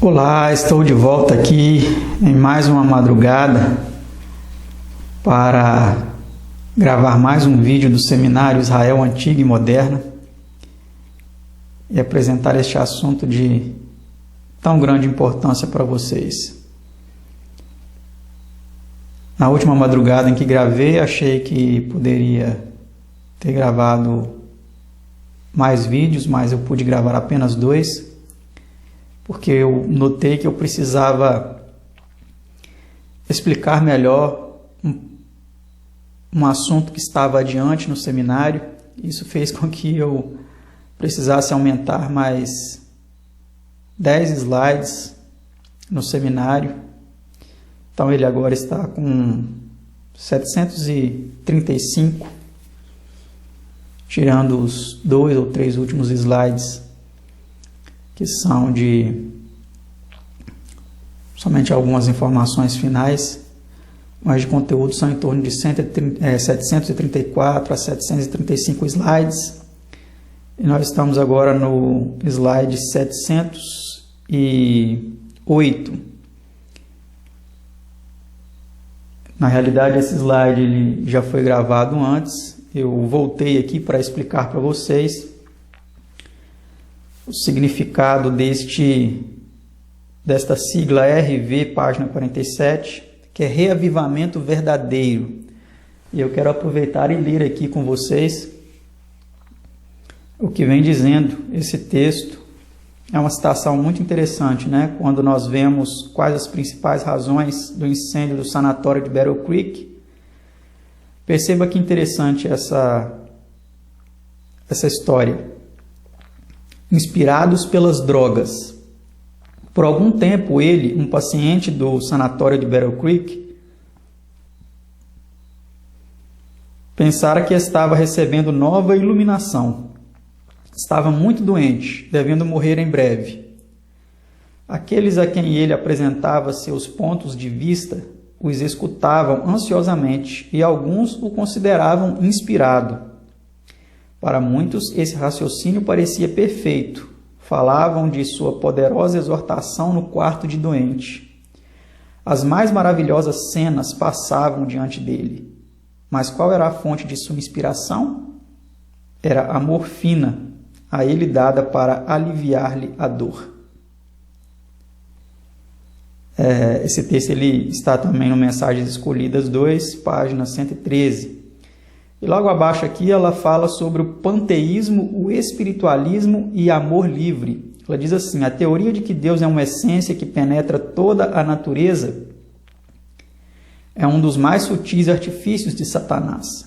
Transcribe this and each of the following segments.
Olá, estou de volta aqui em mais uma madrugada para gravar mais um vídeo do Seminário Israel Antiga e Moderna e apresentar este assunto de tão grande importância para vocês. Na última madrugada em que gravei, achei que poderia ter gravado mais vídeos, mas eu pude gravar apenas 2. Porque eu notei que eu precisava explicar melhor um assunto que estava adiante no seminário. Isso fez com que eu precisasse aumentar mais 10 slides no seminário. Então ele agora está com 735, tirando os 2 ou 3 últimos slides, que são de somente algumas informações finais, mas de conteúdo são em torno de 734 a 735 slides. E nós estamos agora no slide 708. Na realidade, esse slide ele já foi gravado antes. Eu voltei aqui para explicar para vocês o significado desta sigla RV, página 47, que é reavivamento verdadeiro. E eu quero aproveitar e ler aqui com vocês o que vem dizendo esse texto. É uma citação muito interessante, né? Quando nós vemos quais as principais razões do incêndio do sanatório de Battle Creek. Perceba que interessante essa história. Inspirados pelas drogas. Por algum tempo, ele, um paciente do sanatório de Battle Creek, pensara que estava recebendo nova iluminação. Estava muito doente, devendo morrer em breve. Aqueles a quem ele apresentava seus pontos de vista os escutavam ansiosamente e alguns o consideravam inspirado. Para muitos, esse raciocínio parecia perfeito. Falavam de sua poderosa exortação no quarto de doente. As mais maravilhosas cenas passavam diante dele. Mas qual era a fonte de sua inspiração? Era a morfina, a ele dada para aliviar-lhe a dor. Esse texto ele está também no Mensagens Escolhidas 2, página 113. E logo abaixo aqui ela fala sobre o panteísmo, o espiritualismo e amor livre. Ela diz assim: a teoria de que Deus é uma essência que penetra toda a natureza é um dos mais sutis artifícios de Satanás.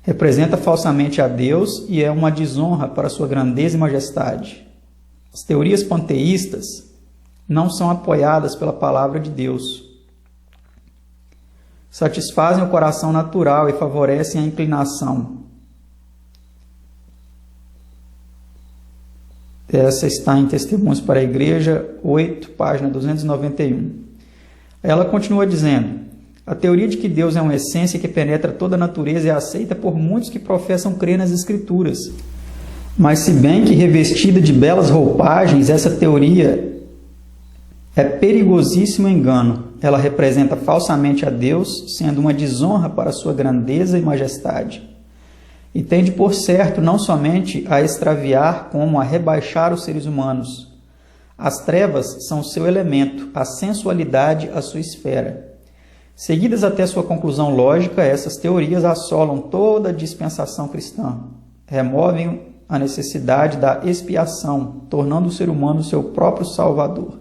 Representa falsamente a Deus e é uma desonra para sua grandeza e majestade. As teorias panteístas não são apoiadas pela palavra de Deus. Satisfazem o coração natural e favorecem a inclinação. Essa está em Testemunhos para a Igreja 8, página 291. Ela continua dizendo: a teoria de que Deus é uma essência que penetra toda a natureza é aceita por muitos que professam crer nas Escrituras. Mas se bem que revestida de belas roupagens, essa teoria é perigosíssimo engano. Ela representa falsamente a Deus, sendo uma desonra para sua grandeza e majestade. E tende por certo não somente a extraviar, como a rebaixar os seres humanos. As trevas são seu elemento, a sensualidade a sua esfera. Seguidas até sua conclusão lógica, essas teorias assolam toda a dispensação cristã. Removem a necessidade da expiação, tornando o ser humano seu próprio salvador.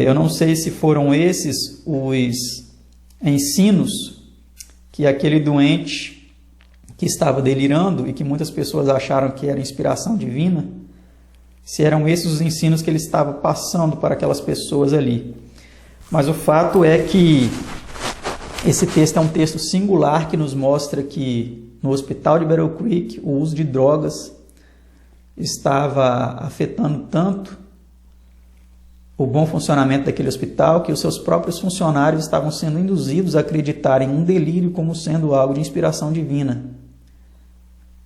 Eu não sei se foram esses os ensinos que aquele doente que estava delirando e que muitas pessoas acharam que era inspiração divina, se eram esses os ensinos que ele estava passando para aquelas pessoas ali. Mas o fato é que esse texto é um texto singular que nos mostra que no hospital de Battle Creek o uso de drogas estava afetando tanto o bom funcionamento daquele hospital que os seus próprios funcionários estavam sendo induzidos a acreditar em um delírio como sendo algo de inspiração divina.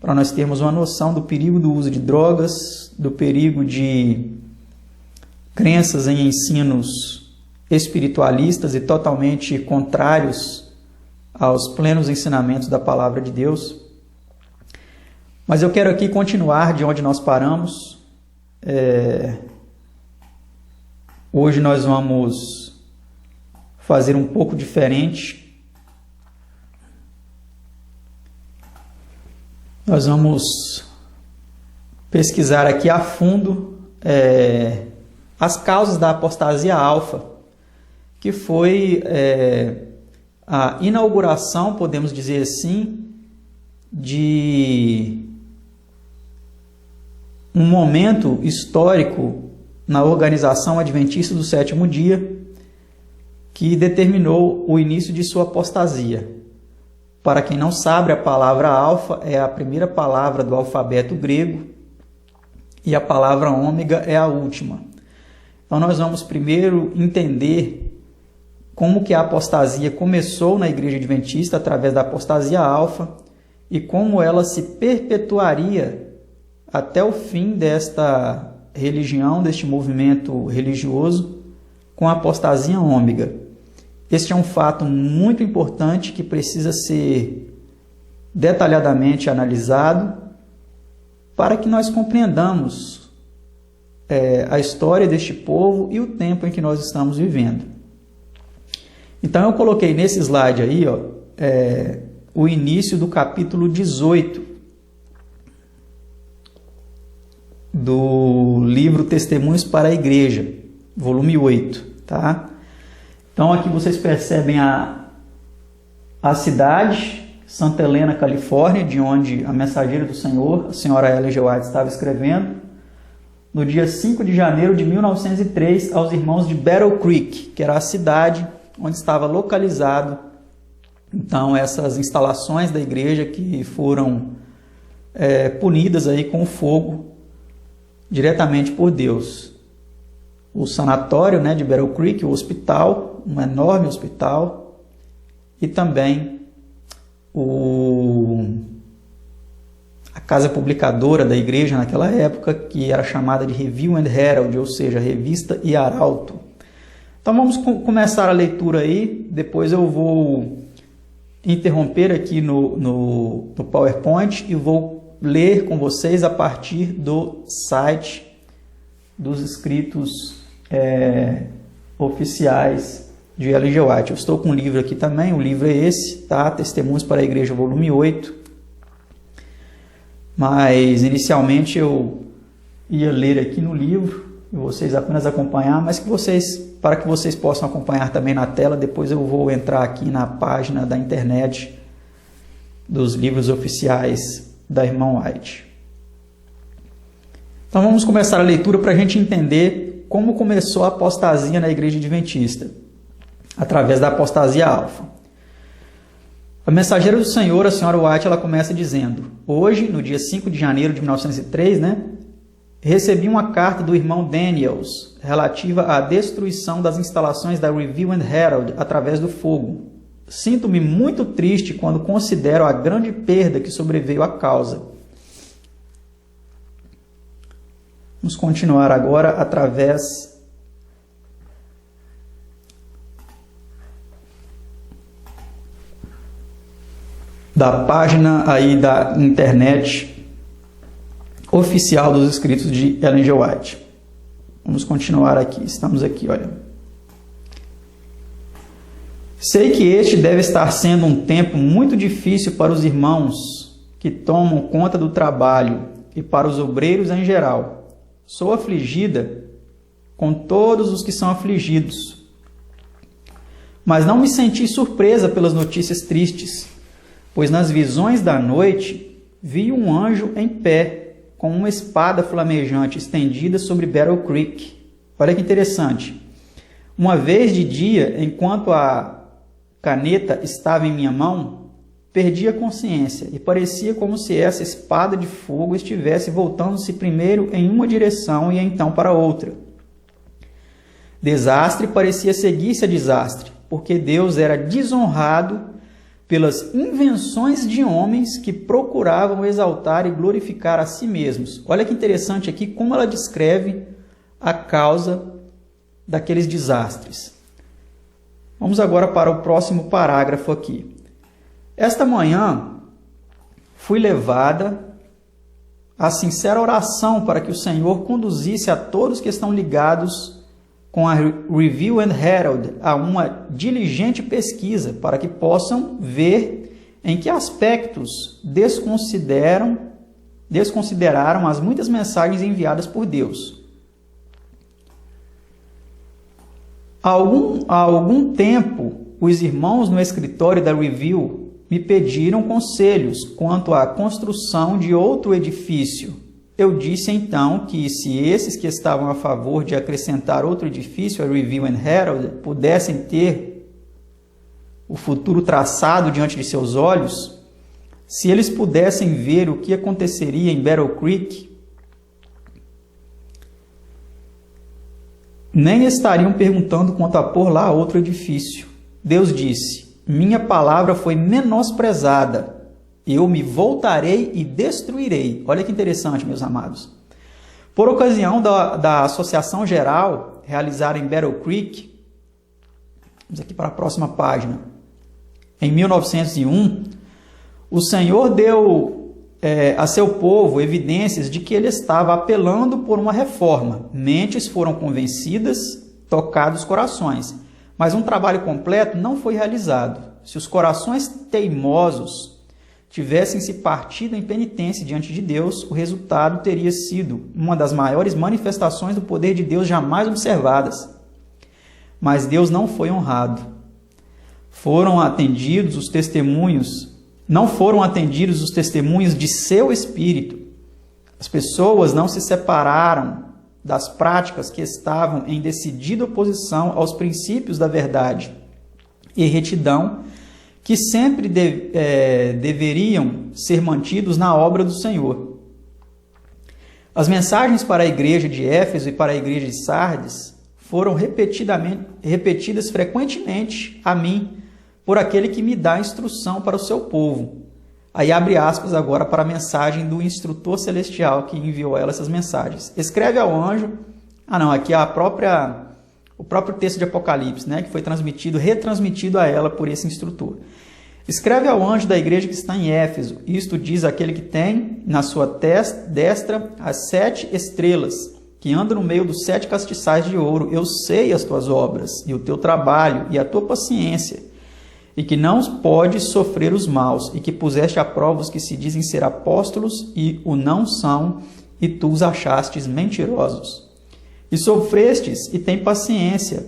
Para nós termos uma noção do perigo do uso de drogas, do perigo de crenças em ensinos espiritualistas e totalmente contrários aos plenos ensinamentos da palavra de Deus. Mas eu quero aqui continuar de onde nós paramos. Hoje nós vamos fazer um pouco diferente. Nós vamos pesquisar aqui a fundo as causas da apostasia alfa, que foi a inauguração, podemos dizer assim, de um momento histórico na organização adventista do sétimo dia que determinou o início de sua apostasia. Para quem não sabe, a palavra alfa é a primeira palavra do alfabeto grego e a palavra ômega é a última. Então nós vamos primeiro entender como que a apostasia começou na Igreja Adventista através da apostasia alfa e como ela se perpetuaria até o fim desta religião, deste movimento religioso, com a apostasia ômega. Este é um fato muito importante que precisa ser detalhadamente analisado para que nós compreendamos a história deste povo e o tempo em que nós estamos vivendo. Então eu coloquei nesse slide aí, o início do capítulo 18 do livro Testemunhos para a Igreja, volume 8, tá? Então aqui vocês percebem a cidade, Santa Helena, Califórnia, de onde a mensageira do Senhor, a senhora Ellen G. White, estava escrevendo, no dia 5 de janeiro de 1903, aos irmãos de Battle Creek, que era a cidade onde estava localizado, então, essas instalações da igreja que foram punidas aí com fogo diretamente por Deus. O sanatório, de Battle Creek, o hospital, um enorme hospital, e também a casa publicadora da igreja naquela época, que era chamada de Review and Herald, ou seja, Revista e Arauto. Então vamos começar a leitura aí, depois eu vou interromper aqui no PowerPoint e vou ler com vocês a partir do site dos escritos oficiais de Ellen G. White. Eu estou com um livro aqui também, o livro é esse, tá? Testemunhos para a Igreja, volume 8. Mas inicialmente eu ia ler aqui no livro e vocês apenas acompanhar, mas para que vocês possam acompanhar também na tela, depois eu vou entrar aqui na página da internet dos livros oficiais da irmã White. Então vamos começar a leitura para a gente entender como começou a apostasia na Igreja Adventista, através da apostasia alfa. A mensageira do Senhor, a senhora White, ela começa dizendo: hoje, no dia 5 de janeiro de 1903, recebi uma carta do irmão Daniels relativa à destruição das instalações da Review and Herald através do fogo. Sinto-me muito triste quando considero a grande perda que sobreveio à causa. Vamos continuar agora através da página aí da internet oficial dos escritos de Ellen G. White. Vamos continuar aqui. Estamos aqui, olha. Sei que este deve estar sendo um tempo muito difícil para os irmãos que tomam conta do trabalho e para os obreiros em geral. Sou afligida com todos os que são afligidos. Mas não me senti surpresa pelas notícias tristes, pois nas visões da noite vi um anjo em pé, com uma espada flamejante estendida sobre Battle Creek. Olha que interessante. Uma vez de dia, enquanto a caneta estava em minha mão, perdi a consciência e parecia como se essa espada de fogo estivesse voltando-se primeiro em uma direção e então para outra. Desastre parecia seguir-se a desastre, porque Deus era desonrado pelas invenções de homens que procuravam exaltar e glorificar a si mesmos. Olha que interessante aqui como ela descreve a causa daqueles desastres. Vamos agora para o próximo parágrafo aqui. Esta manhã fui levada à sincera oração para que o Senhor conduzisse a todos que estão ligados com a Review and Herald a uma diligente pesquisa para que possam ver em que aspectos desconsideraram as muitas mensagens enviadas por Deus. Há algum tempo, os irmãos no escritório da Review me pediram conselhos quanto à construção de outro edifício. Eu disse então que se esses que estavam a favor de acrescentar outro edifício à Review and Herald pudessem ter o futuro traçado diante de seus olhos, se eles pudessem ver o que aconteceria em Battle Creek, nem estariam perguntando quanto a pôr lá outro edifício. Deus disse: minha palavra foi menosprezada. Eu me voltarei e destruirei. Olha que interessante, meus amados. Por ocasião da Associação Geral realizada em Battle Creek, vamos aqui para a próxima página, em 1901, o Senhor deu a seu povo evidências de que ele estava apelando por uma reforma. Mentes foram convencidas, tocados corações. Mas um trabalho completo não foi realizado. Se os corações teimosos tivessem se partido em penitência diante de Deus, o resultado teria sido uma das maiores manifestações do poder de Deus jamais observadas. Mas Deus não foi honrado. Não foram atendidos os testemunhos de seu espírito. As pessoas não se separaram das práticas que estavam em decidida oposição aos princípios da verdade e retidão, que sempre deveriam ser mantidos na obra do Senhor. As mensagens para a igreja de Éfeso e para a igreja de Sardes foram repetidas frequentemente a mim por aquele que me dá instrução para o seu povo. Aí abre aspas agora para a mensagem do instrutor celestial que enviou a ela essas mensagens. Escreve ao anjo, aqui é o próprio texto de Apocalipse, né, que foi retransmitido a ela por esse instrutor. Escreve ao anjo da igreja que está em Éfeso, isto diz aquele que tem na sua destra as 7 estrelas, que anda no meio dos 7 castiçais de ouro. Eu sei as tuas obras, e o teu trabalho, e a tua paciência, e que não podes sofrer os maus, e que puseste à prova os que se dizem ser apóstolos e o não são, e tu os achastes mentirosos. E sofrestes e tem paciência,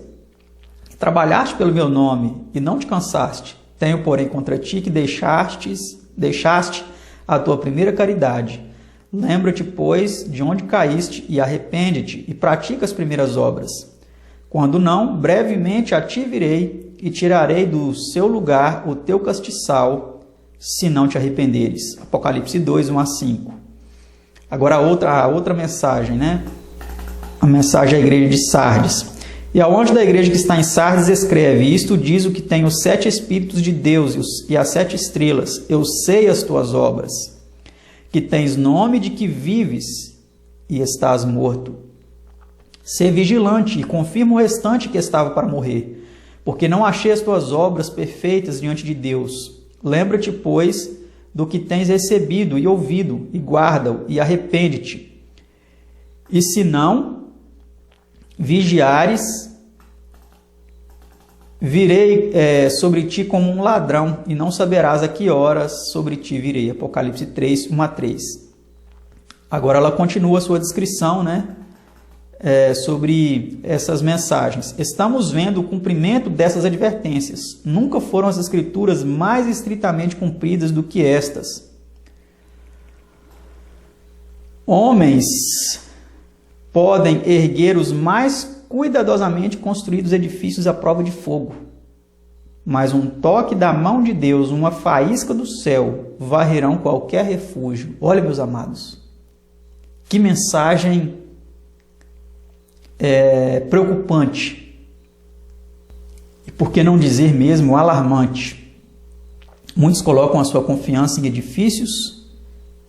trabalhaste pelo meu nome e não te cansaste. Tenho, porém, contra ti que deixaste a tua primeira caridade. Lembra-te, pois, de onde caíste e arrepende-te e pratica as primeiras obras. Quando não, brevemente a ti virei e tirarei do seu lugar o teu castiçal, se não te arrependeres. Apocalipse 2, 1 a 5. Agora a outra mensagem, né? A mensagem à igreja de Sardes. E ao anjo da igreja que está em Sardes escreve: isto diz o que tem os 7 Espíritos de Deus e as 7 estrelas. Eu sei as tuas obras, que tens nome de que vives e estás morto. Sê vigilante e confirma o restante que estava para morrer, porque não achei as tuas obras perfeitas diante de Deus. Lembra-te, pois, do que tens recebido e ouvido, e guarda-o, e arrepende-te. E se não vigiares, virei sobre ti como um ladrão, e não saberás a que horas sobre ti virei. Apocalipse 3, 1 a 3. Agora ela continua a sua descrição, né? Sobre essas mensagens. Estamos vendo o cumprimento dessas advertências. Nunca foram as escrituras mais estritamente cumpridas do que estas. Homens podem erguer os mais cuidadosamente construídos edifícios à prova de fogo, mas um toque da mão de Deus, uma faísca do céu, varrerão qualquer refúgio. Olha, meus amados, que mensagem preocupante, e por que não dizer mesmo alarmante. Muitos colocam a sua confiança em edifícios,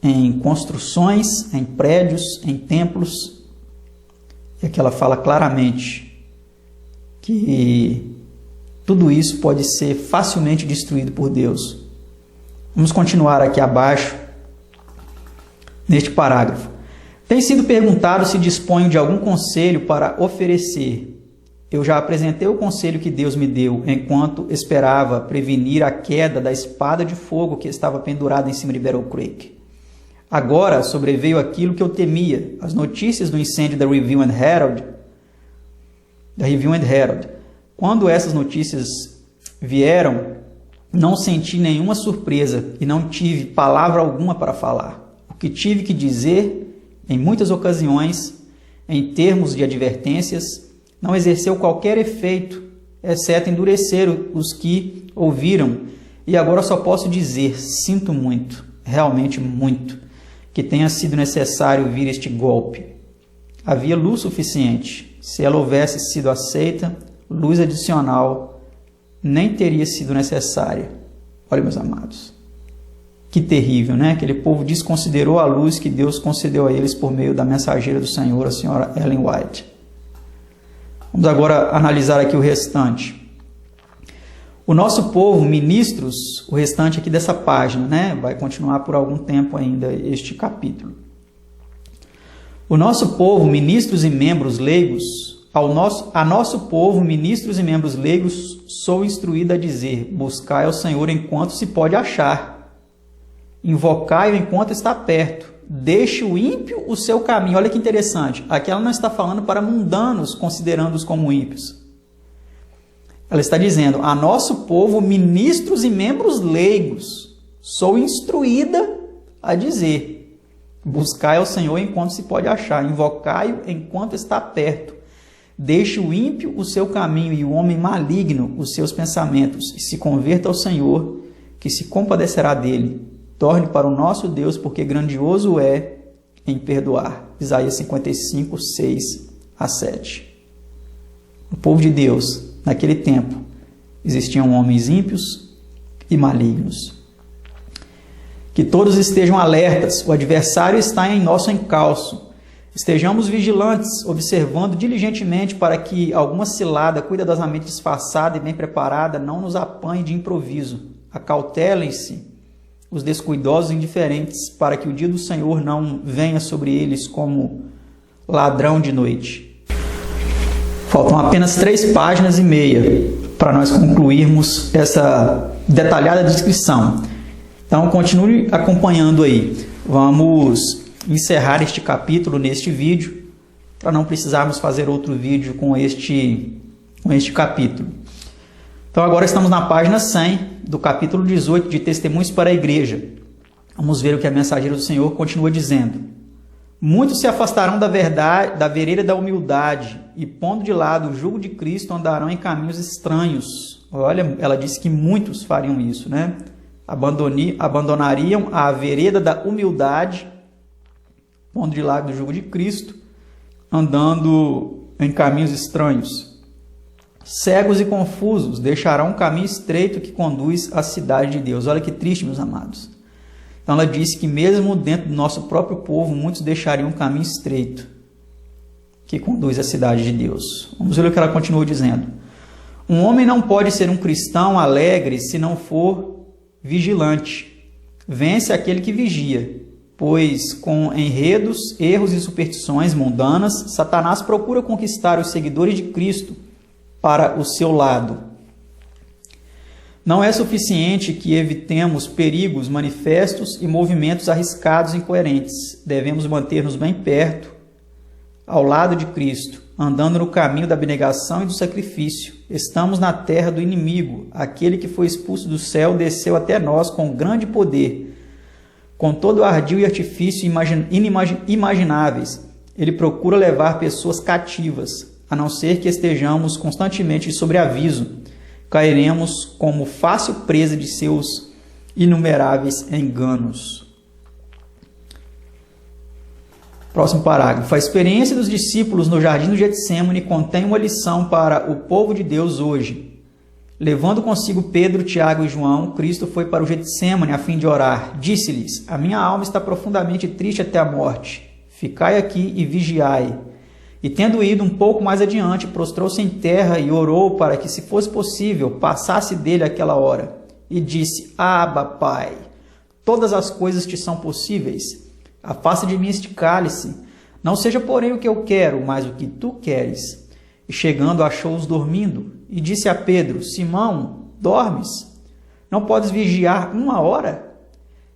em construções, em prédios, em templos, e aqui ela fala claramente que tudo isso pode ser facilmente destruído por Deus. Vamos continuar aqui abaixo, neste parágrafo. Tem sido perguntado se disponho de algum conselho para oferecer. Eu já apresentei o conselho que Deus me deu, enquanto esperava prevenir a queda da espada de fogo que estava pendurada em cima de Battle Creek. Agora sobreveio aquilo que eu temia, as notícias do incêndio da Review and Herald. Quando essas notícias vieram, não senti nenhuma surpresa e não tive palavra alguma para falar. O que tive que dizer, em muitas ocasiões, em termos de advertências, não exerceu qualquer efeito, exceto endurecer os que ouviram, e agora só posso dizer, sinto muito, realmente muito, que tenha sido necessário vir este golpe. Havia luz suficiente. Se ela houvesse sido aceita, luz adicional nem teria sido necessária. Olha, meus amados, que terrível, né? Aquele povo desconsiderou a luz que Deus concedeu a eles por meio da mensageira do Senhor, a senhora Ellen White. Vamos agora analisar aqui o restante. O nosso povo, ministros, o restante aqui dessa página, né? Vai continuar por algum tempo ainda este capítulo. O nosso povo, ministros e membros leigos, a nosso povo, ministros e membros leigos, sou instruído a dizer: buscai ao Senhor enquanto se pode achar, invocai-o enquanto está perto. Deixe o ímpio o seu caminho. Olha que interessante. Aqui ela não está falando para mundanos, considerando-os como ímpios. Ela está dizendo: a nosso povo, ministros e membros leigos, sou instruída a dizer: buscai ao Senhor enquanto se pode achar, invocai-o enquanto está perto. Deixe o ímpio o seu caminho e o homem maligno os seus pensamentos, e se converta ao Senhor, que se compadecerá dele. Torne para o nosso Deus, porque grandioso é em perdoar. Isaías 55, 6 a 7. O povo de Deus, naquele tempo, existiam homens ímpios e malignos. Que todos estejam alertas, o adversário está em nosso encalço. Estejamos vigilantes, observando diligentemente para que alguma cilada cuidadosamente disfarçada e bem preparada não nos apanhe de improviso. Acautelem-se os descuidosos e indiferentes, para que o dia do Senhor não venha sobre eles como ladrão de noite. Faltam apenas 3 páginas e meia para nós concluirmos essa detalhada descrição. Então, continue acompanhando aí. Vamos encerrar este capítulo neste vídeo, para não precisarmos fazer outro vídeo com este capítulo. Então, agora estamos na página 100 do capítulo 18 de Testemunhos para a Igreja. Vamos ver o que a mensageira do Senhor continua dizendo. Muitos se afastarão da verdade, da vereda da humildade, e pondo de lado o jugo de Cristo, andarão em caminhos estranhos. Olha, ela disse que muitos fariam isso, né? Abandonariam a vereda da humildade, pondo de lado o jugo de Cristo, andando em caminhos estranhos. Cegos e confusos deixarão um caminho estreito que conduz à cidade de Deus. Olha que triste, meus amados. Então ela disse que mesmo dentro do nosso próprio povo, muitos deixariam um caminho estreito que conduz à cidade de Deus. Vamos ver o que ela continua dizendo. Um homem não pode ser um cristão alegre se não for vigilante. Vence aquele que vigia, pois com enredos, erros e superstições mundanas, Satanás procura conquistar os seguidores de Cristo para o seu lado. Não é suficiente que evitemos perigos manifestos e movimentos arriscados e incoerentes. Devemos manter-nos bem perto, ao lado de Cristo, andando no caminho da abnegação e do sacrifício. Estamos na terra do inimigo. Aquele que foi expulso do céu desceu até nós com grande poder, com todo ardil e artifício inimagináveis. Ele procura levar pessoas cativas. A não ser que estejamos constantemente sob aviso, cairemos como fácil presa de seus inumeráveis enganos. Próximo parágrafo. A experiência dos discípulos no jardim do Getsêmani contém uma lição para o povo de Deus hoje. Levando consigo Pedro, Tiago e João, Cristo foi para o Getsêmani a fim de orar. Disse-lhes: a minha alma está profundamente triste até a morte. Ficai aqui e vigiai. E tendo ido um pouco mais adiante, prostrou-se em terra e orou para que, se fosse possível, passasse dele aquela hora. E disse: Abba, Pai, todas as coisas te são possíveis. Afasta de mim este cálice. Não seja, porém, o que eu quero, mas o que tu queres. E chegando, achou-os dormindo. E disse a Pedro: Simão, dormes? Não podes vigiar 1 hora?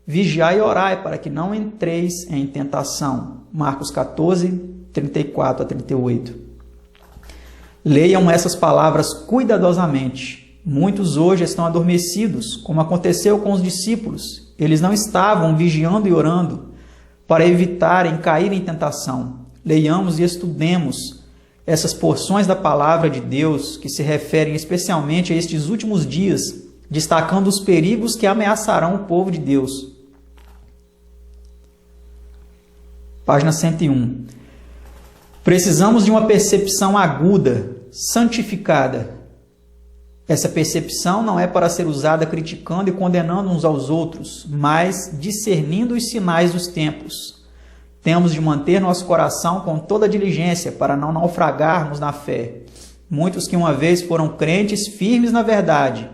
Vigiai e orai, para que não entreis em tentação. Marcos 14, 34 a 38. Leiam essas palavras cuidadosamente. Muitos hoje estão adormecidos, como aconteceu com os discípulos. Eles não estavam vigiando e orando para evitarem cair em tentação. Leiamos e estudemos essas porções da palavra de Deus que se referem especialmente a estes últimos dias, destacando os perigos que ameaçarão o povo de Deus. Página 101. Precisamos de uma percepção aguda, santificada. Essa percepção não é para ser usada criticando e condenando uns aos outros, mas discernindo os sinais dos tempos. Temos de manter nosso coração com toda diligência para não naufragarmos na fé. Muitos que uma vez foram crentes firmes na verdade,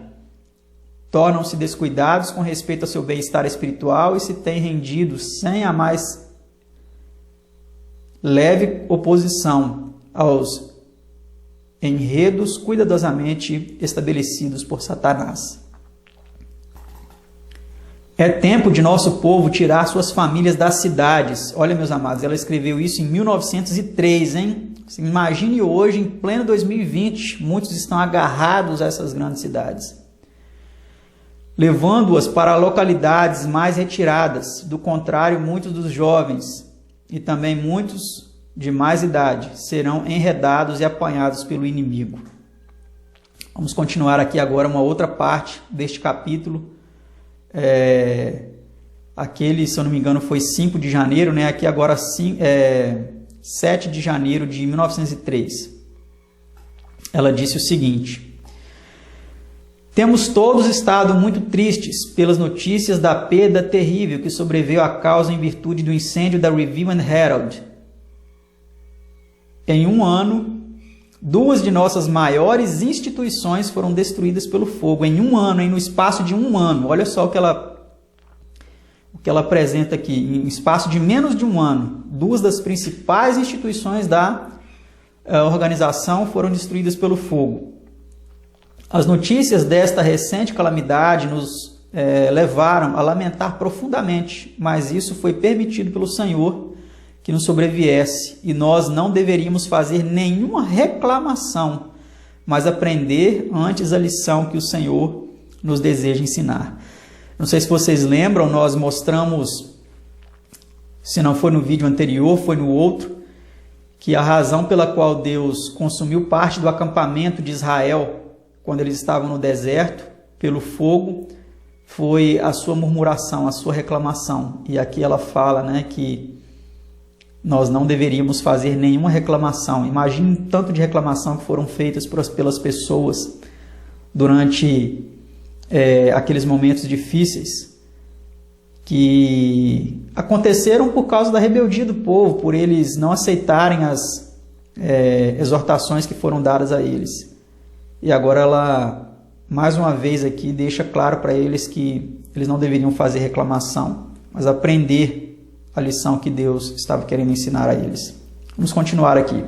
tornam-se descuidados com respeito ao seu bem-estar espiritual e se têm rendido sem a mais leve oposição aos enredos cuidadosamente estabelecidos por Satanás. É tempo de nosso povo tirar suas famílias das cidades. Olha, meus amados, ela escreveu isso em 1903, hein? Imagine hoje, em pleno 2020, muitos estão agarrados a essas grandes cidades, levando-as para localidades mais retiradas. Do contrário, muitos dos jovens e também muitos de mais idade serão enredados e apanhados pelo inimigo. Vamos continuar aqui agora uma outra parte deste capítulo. Aquele, se eu não me engano, foi 5 de janeiro, né? Aqui agora 7 de janeiro de 1903. Ela disse o seguinte: temos todos estado muito tristes pelas notícias da perda terrível que sobreveio à causa em virtude do incêndio da Review and Herald. Em um ano, 2 de nossas maiores instituições foram destruídas pelo fogo. Em um ano, no espaço de um ano. Olha só o que ela apresenta aqui. Em espaço de menos de um ano, 2 das principais instituições da organização foram destruídas pelo fogo. As notícias desta recente calamidade nos levaram a lamentar profundamente, mas isso foi permitido pelo Senhor que nos sobreviesse, e nós não deveríamos fazer nenhuma reclamação, mas aprender antes a lição que o Senhor nos deseja ensinar. Não sei se vocês lembram, nós mostramos, se não foi no vídeo anterior, foi no outro, que a razão pela qual Deus consumiu parte do acampamento de Israel, quando eles estavam no deserto, pelo fogo, foi a sua murmuração, a sua reclamação. E aqui ela fala, né, que nós não deveríamos fazer nenhuma reclamação. Imagine o tanto de reclamação que foram feitas pelas pessoas durante aqueles momentos difíceis que aconteceram por causa da rebeldia do povo, por eles não aceitarem as exortações que foram dadas a eles. E agora ela, mais uma vez aqui, deixa claro para eles que eles não deveriam fazer reclamação, mas aprender a lição que Deus estava querendo ensinar a eles. Vamos continuar aqui.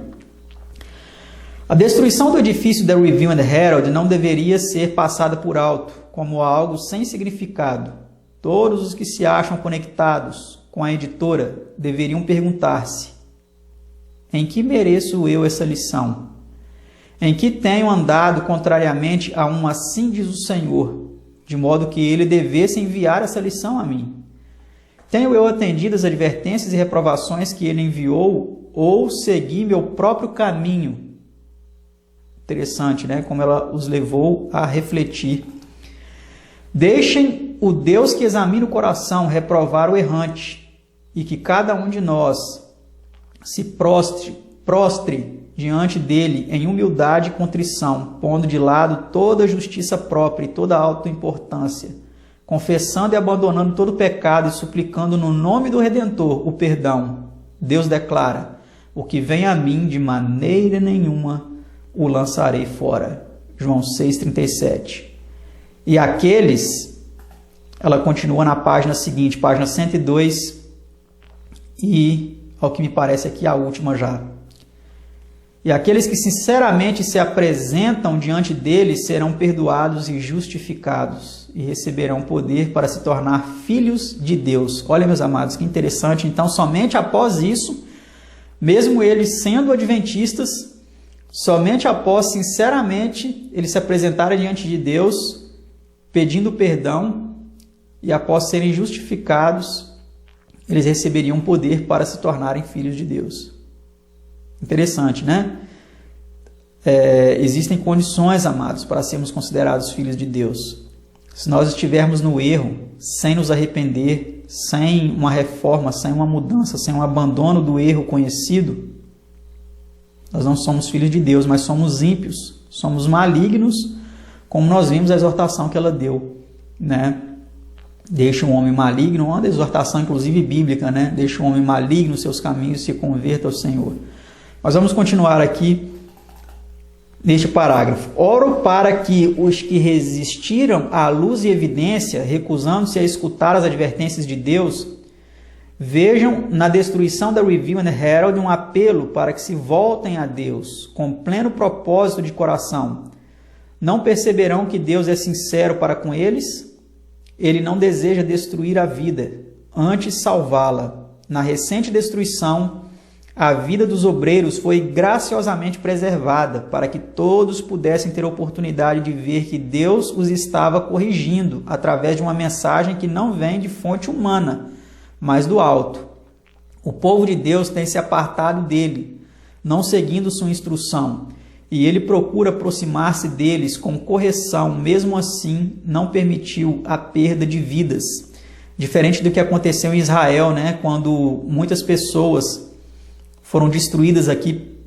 A destruição do edifício da Review and Herald não deveria ser passada por alto, como algo sem significado. Todos os que se acham conectados com a editora deveriam perguntar-se: em que mereço eu essa lição? Em que tenho andado contrariamente a um assim diz o Senhor, de modo que ele devesse enviar essa lição a mim? Tenho eu atendido as advertências e reprovações que ele enviou, ou segui meu próprio caminho? Interessante, né? Como ela os levou a refletir. Deixem o Deus que examina o coração reprovar o errante, e que cada um de nós se prostre diante dele em humildade e contrição, pondo de lado toda a justiça própria e toda a autoimportância, confessando e abandonando todo pecado e suplicando no nome do Redentor o perdão. Deus declara: O que vem a mim, de maneira nenhuma o lançarei fora. João 6,37. E aqueles, ela continua na página seguinte, página 102, e, ao que me parece aqui, a última já. E aqueles que sinceramente se apresentam diante dele serão perdoados e justificados e receberão poder para se tornar filhos de Deus. Olha, meus amados, que interessante. Então, somente após isso, mesmo eles sendo adventistas, somente após sinceramente eles se apresentarem diante de Deus, pedindo perdão, e após serem justificados, eles receberiam poder para se tornarem filhos de Deus. Interessante, né? Existem condições, amados, para sermos considerados filhos de Deus. Se nós estivermos no erro, sem nos arrepender, sem uma reforma, sem uma mudança, sem um abandono do erro conhecido, nós não somos filhos de Deus, mas somos ímpios, somos malignos, como nós vimos a exortação que ela deu, né? Deixa um homem maligno, uma exortação inclusive bíblica, né? Deixa um homem maligno seus caminhos e se converta ao Senhor. Mas vamos continuar aqui neste parágrafo. Oro para que os que resistiram à luz e evidência, recusando-se a escutar as advertências de Deus, vejam na destruição da Review and Herald um apelo para que se voltem a Deus com pleno propósito de coração. Não perceberão que Deus é sincero para com eles? Ele não deseja destruir a vida, antes salvá-la. Na recente destruição, a vida dos obreiros foi graciosamente preservada para que todos pudessem ter a oportunidade de ver que Deus os estava corrigindo através de uma mensagem que não vem de fonte humana, mas do alto. O povo de Deus tem se apartado dele, não seguindo sua instrução, e ele procura aproximar-se deles com correção, mesmo assim não permitiu a perda de vidas. Diferente do que aconteceu em Israel, né? Quando muitas pessoas foram destruídas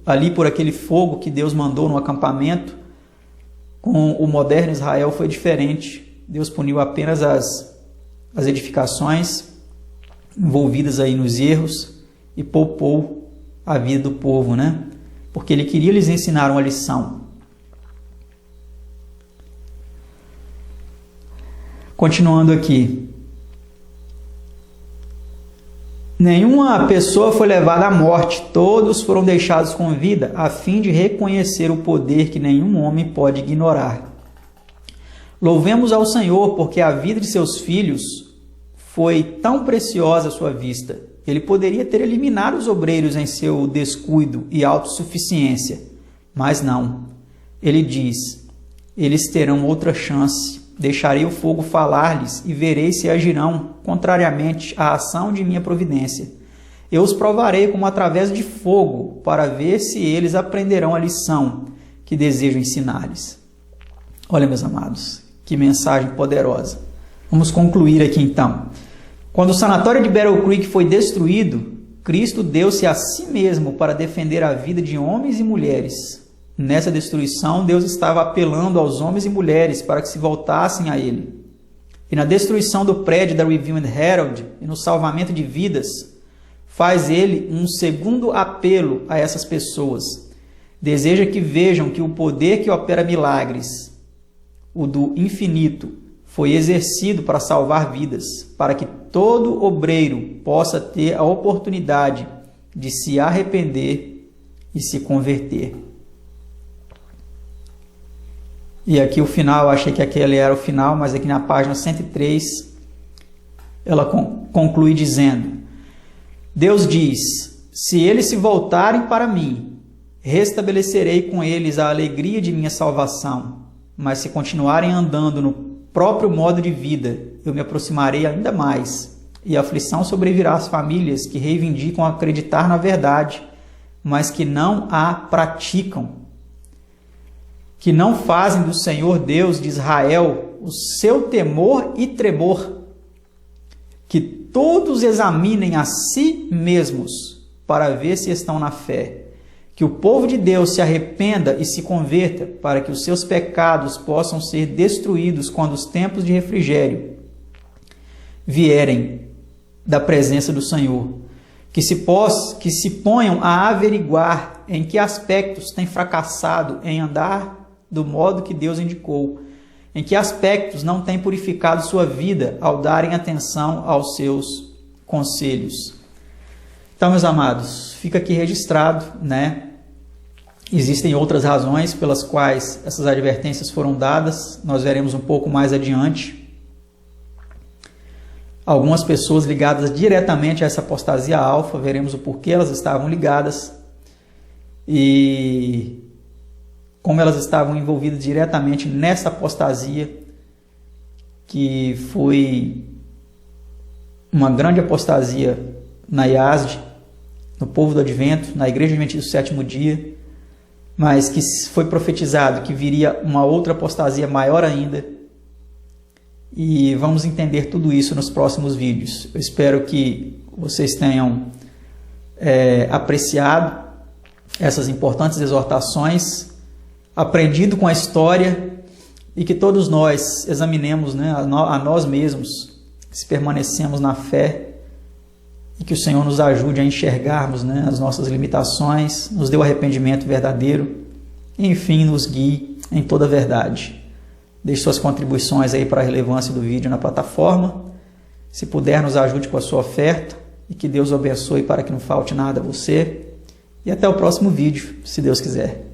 ali por aquele fogo que Deus mandou no acampamento. Com o moderno Israel foi diferente. Deus puniu apenas as edificações envolvidas aí nos erros e poupou a vida do povo, né? Porque ele queria lhes ensinar uma lição. Continuando aqui. Nenhuma pessoa foi levada à morte, todos foram deixados com vida, a fim de reconhecer o poder que nenhum homem pode ignorar. Louvemos ao Senhor, porque a vida de seus filhos foi tão preciosa à sua vista. Ele poderia ter eliminado os obreiros em seu descuido e autossuficiência, mas não. Ele diz, eles terão outra chance. Deixarei o fogo falar-lhes e verei se agirão contrariamente à ação de minha providência. Eu os provarei como através de fogo, para ver se eles aprenderão a lição que desejo ensinar-lhes. Olha, meus amados, que mensagem poderosa. Vamos concluir aqui então. Quando o sanatório de Battle Creek foi destruído, Cristo deu-se a si mesmo para defender a vida de homens e mulheres. Nessa destruição, Deus estava apelando aos homens e mulheres para que se voltassem a Ele. E na destruição do prédio da Review and Herald e no salvamento de vidas, faz Ele um segundo apelo a essas pessoas. Deseja que vejam que o poder que opera milagres, o do infinito, foi exercido para salvar vidas, para que todo obreiro possa ter a oportunidade de se arrepender e se converter. E aqui o final, eu achei que aquele era o final, mas aqui na página 103, ela conclui dizendo, Deus diz, se eles se voltarem para mim, restabelecerei com eles a alegria de minha salvação, mas se continuarem andando no próprio modo de vida, eu me aproximarei ainda mais, e a aflição sobrevirá às famílias que reivindicam acreditar na verdade, mas que não a praticam, que não fazem do Senhor Deus de Israel o seu temor e tremor, que todos examinem a si mesmos para ver se estão na fé, que o povo de Deus se arrependa e se converta para que os seus pecados possam ser destruídos quando os tempos de refrigério vierem da presença do Senhor, que se ponham a averiguar em que aspectos têm fracassado em andar do modo que Deus indicou, em que aspectos não têm purificado sua vida ao darem atenção aos seus conselhos. Então, meus amados, fica aqui registrado, né? Existem outras razões pelas quais essas advertências foram dadas, nós veremos um pouco mais adiante. Algumas pessoas ligadas diretamente a essa apostasia alfa, veremos o porquê elas estavam ligadas e como elas estavam envolvidas diretamente nessa apostasia, que foi uma grande apostasia na IASD, no povo do Advento, na Igreja Adventista do Sétimo Dia, mas que foi profetizado que viria uma outra apostasia maior ainda. E vamos entender tudo isso nos próximos vídeos. Eu espero que vocês tenham apreciado essas importantes exortações, aprendido com a história e que todos nós examinemos, né, a nós mesmos, se permanecemos na fé e que o Senhor nos ajude a enxergarmos, né, as nossas limitações, nos dê o arrependimento verdadeiro e, enfim, nos guie em toda a verdade. Deixe suas contribuições aí para a relevância do vídeo na plataforma. Se puder, nos ajude com a sua oferta e que Deus o abençoe para que não falte nada a você. E até o próximo vídeo, se Deus quiser.